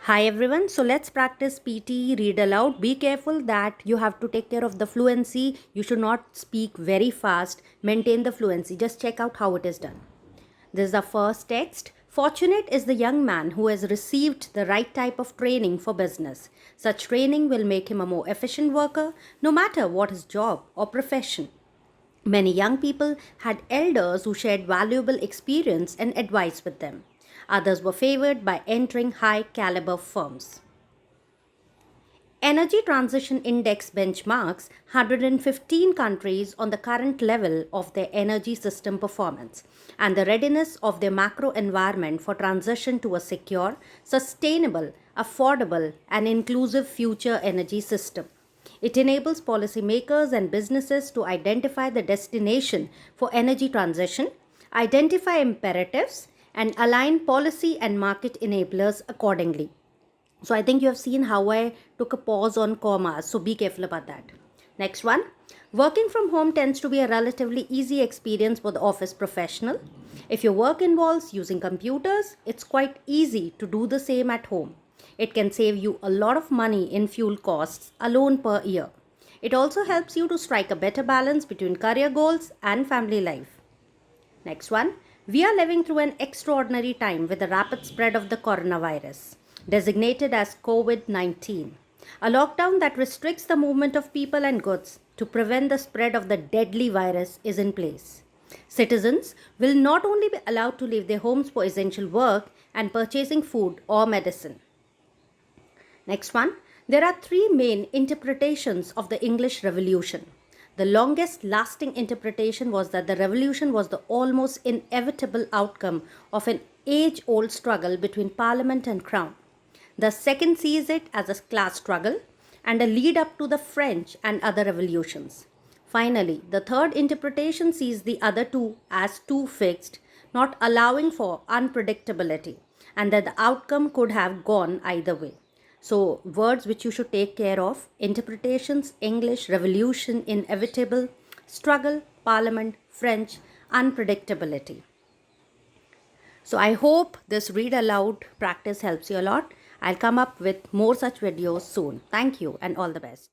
Hi everyone, so let's practice PTE read aloud. Be careful that you have to take care of the fluency. You should not speak very fast. Maintain the fluency. Just check out how it is done. This is the first text. Fortunate is the young man who has received the right type of training for business. Such training will make him a more efficient worker, no matter what his job or profession. Many young people had elders who shared valuable experience and advice with them. Others were favored by entering high caliber firms. Energy Transition Index benchmarks 115 countries on the current level of their energy system performance and the readiness of their macro environment for transition to a secure, sustainable, affordable, and inclusive future energy system. It enables policymakers and businesses to identify the destination for energy transition, identify imperatives, and align policy and market enablers accordingly. So I think you have seen how I took a pause on commas, so be careful about that. Next one. Working from home tends to be a relatively easy experience for the office professional. If your work involves using computers, it's quite easy to do the same at home. It can save you a lot of money in fuel costs alone per year. It also helps you to strike a better balance between career goals and family life. Next one. We are living through an extraordinary time with the rapid spread of the coronavirus, designated as COVID-19, a lockdown that restricts the movement of people and goods to prevent the spread of the deadly virus is in place. Citizens will not only be allowed to leave their homes for essential work and purchasing food or medicine. Next one, there are three main interpretations of the English Revolution. The longest lasting interpretation was that the revolution was the almost inevitable outcome of an age-old struggle between Parliament and Crown. The second sees it as a class struggle and a lead up to the French and other revolutions. Finally, the third interpretation sees the other two as too fixed, not allowing for unpredictability, and that the outcome could have gone either way. So, words which you should take care of: interpretations, English, revolution, inevitable, struggle, parliament, French, unpredictability. So, I hope this read aloud practice helps you a lot. I'll come up with more such videos soon. Thank you and all the best.